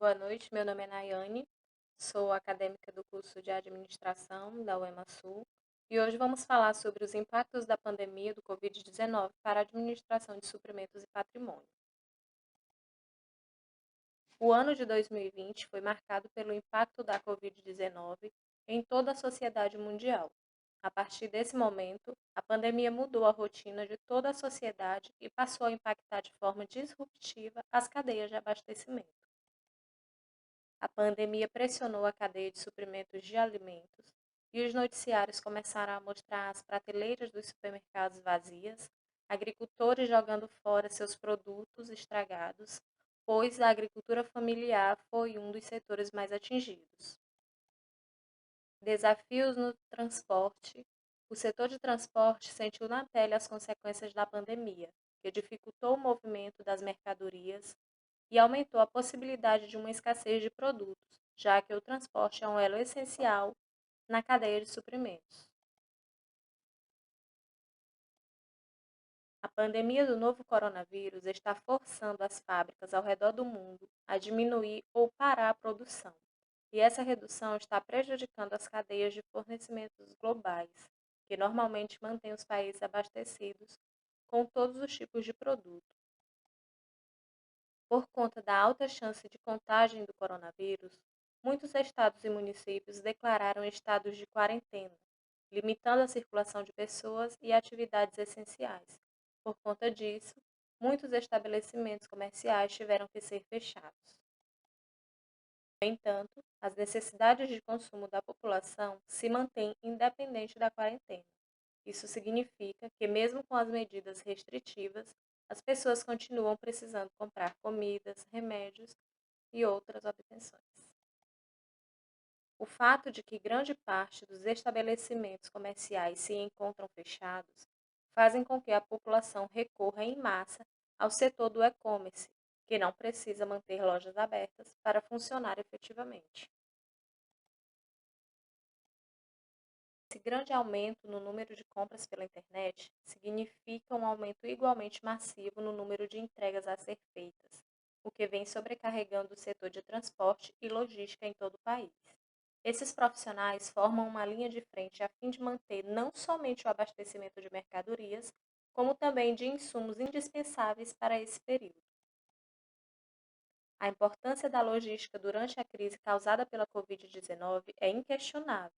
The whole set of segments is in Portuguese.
Boa noite, meu nome é Nayane, sou acadêmica do curso de Administração da UEMA-Sul e hoje vamos falar sobre os impactos da pandemia do Covid-19 para a administração de suprimentos e patrimônio. O ano de 2020 foi marcado pelo impacto da Covid-19 em toda a sociedade mundial. A partir desse momento, a pandemia mudou a rotina de toda a sociedade e passou a impactar de forma disruptiva as cadeias de abastecimento. A pandemia pressionou a cadeia de suprimentos de alimentos e os noticiários começaram a mostrar as prateleiras dos supermercados vazias, agricultores jogando fora seus produtos estragados, pois a agricultura familiar foi um dos setores mais atingidos. Desafios no transporte. O setor de transporte sentiu na pele as consequências da pandemia, que dificultou o movimento das mercadorias e aumentou a possibilidade de uma escassez de produtos, já que o transporte é um elo essencial na cadeia de suprimentos. A pandemia do novo coronavírus está forçando as fábricas ao redor do mundo a diminuir ou parar a produção, e essa redução está prejudicando as cadeias de fornecimentos globais, que normalmente mantêm os países abastecidos com todos os tipos de produtos. Por conta da alta chance de contágio do coronavírus, muitos estados e municípios declararam estados de quarentena, limitando a circulação de pessoas e atividades essenciais. Por conta disso, muitos estabelecimentos comerciais tiveram que ser fechados. No entanto, as necessidades de consumo da população se mantêm independente da quarentena. Isso significa que, mesmo com as medidas restritivas, as pessoas continuam precisando comprar comidas, remédios e outras obtenções. O fato de que grande parte dos estabelecimentos comerciais se encontram fechados fazem com que a população recorra em massa ao setor do e-commerce, que não precisa manter lojas abertas para funcionar efetivamente. Esse grande aumento no número de compras pela internet significa um aumento igualmente massivo no número de entregas a ser feitas, o que vem sobrecarregando o setor de transporte e logística em todo o país. Esses profissionais formam uma linha de frente a fim de manter não somente o abastecimento de mercadorias, como também de insumos indispensáveis para esse período. A importância da logística durante a crise causada pela Covid-19 é inquestionável.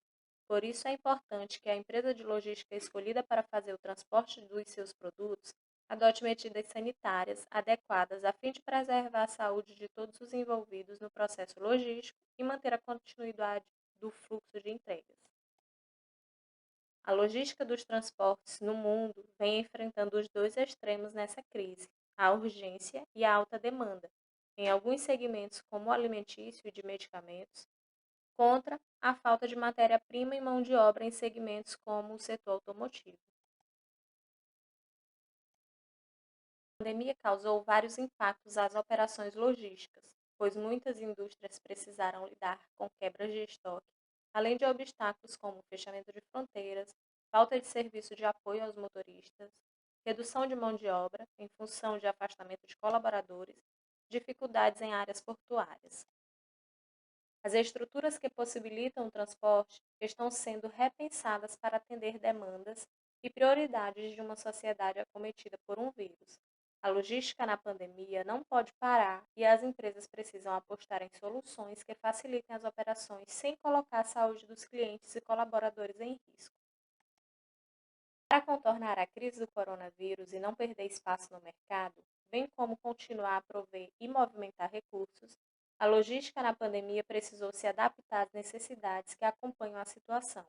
Por isso é importante que a empresa de logística escolhida para fazer o transporte dos seus produtos adote medidas sanitárias adequadas a fim de preservar a saúde de todos os envolvidos no processo logístico e manter a continuidade do fluxo de entregas. A logística dos transportes no mundo vem enfrentando os dois extremos nessa crise, a urgência e a alta demanda, em alguns segmentos como o alimentício e de medicamentos, contra a falta de matéria-prima e mão de obra em segmentos como o setor automotivo. A pandemia causou vários impactos às operações logísticas, pois muitas indústrias precisaram lidar com quebras de estoque, além de obstáculos como o fechamento de fronteiras, falta de serviço de apoio aos motoristas, redução de mão de obra em função de afastamento de colaboradores, dificuldades em áreas portuárias. As estruturas que possibilitam o transporte estão sendo repensadas para atender demandas e prioridades de uma sociedade acometida por um vírus. A logística na pandemia não pode parar e as empresas precisam apostar em soluções que facilitem as operações sem colocar a saúde dos clientes e colaboradores em risco. Para contornar a crise do coronavírus e não perder espaço no mercado, bem como continuar a prover e movimentar recursos, a logística na pandemia precisou se adaptar às necessidades que acompanham a situação.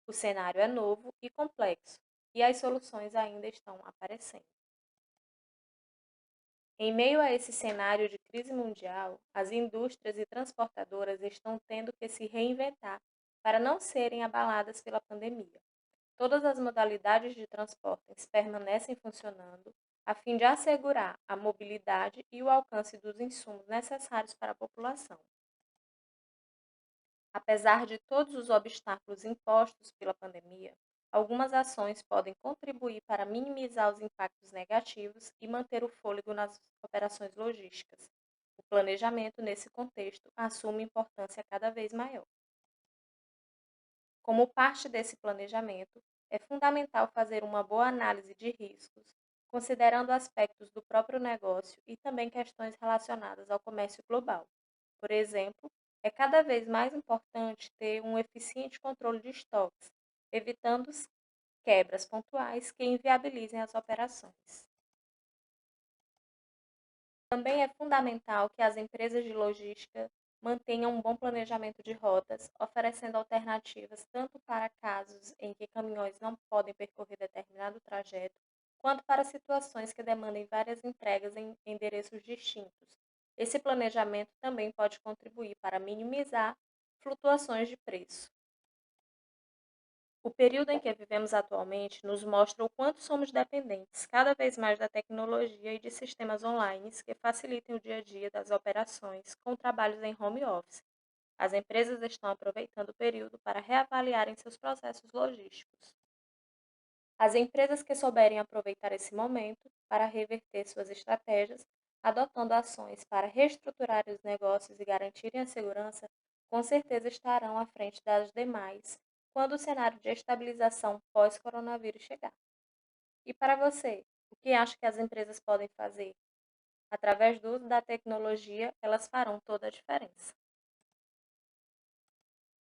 O cenário é novo e complexo, e as soluções ainda estão aparecendo. Em meio a esse cenário de crise mundial, as indústrias e transportadoras estão tendo que se reinventar para não serem abaladas pela pandemia. Todas as modalidades de transportes permanecem funcionando a fim de assegurar a mobilidade e o alcance dos insumos necessários para a população. Apesar de todos os obstáculos impostos pela pandemia, algumas ações podem contribuir para minimizar os impactos negativos e manter o fôlego nas operações logísticas. O O planejamento, nesse contexto, assume importância cada vez maior. Como parte desse planejamento, é fundamental fazer uma boa análise de riscos, considerando aspectos do próprio negócio e também questões relacionadas ao comércio global. Por exemplo, é cada vez mais importante ter um eficiente controle de estoques, evitando quebras pontuais que inviabilizem as operações. Também é fundamental que as empresas de logística mantenham um bom planejamento de rotas, oferecendo alternativas tanto para casos em que caminhões não podem percorrer determinado trajeto, quanto para situações que demandem várias entregas em endereços distintos. Esse planejamento também pode contribuir para minimizar flutuações de preço. O período em que vivemos atualmente nos mostra o quanto somos dependentes cada vez mais da tecnologia e de sistemas online que facilitem o dia a dia das operações com trabalhos em home office. As empresas estão aproveitando o período para reavaliarem seus processos logísticos. As empresas que souberem aproveitar esse momento para reverter suas estratégias, adotando ações para reestruturar os negócios e garantirem a segurança, com certeza estarão à frente das demais quando o cenário de estabilização pós-coronavírus chegar. E para você, o que acha que as empresas podem fazer? Através do uso da tecnologia, elas farão toda a diferença.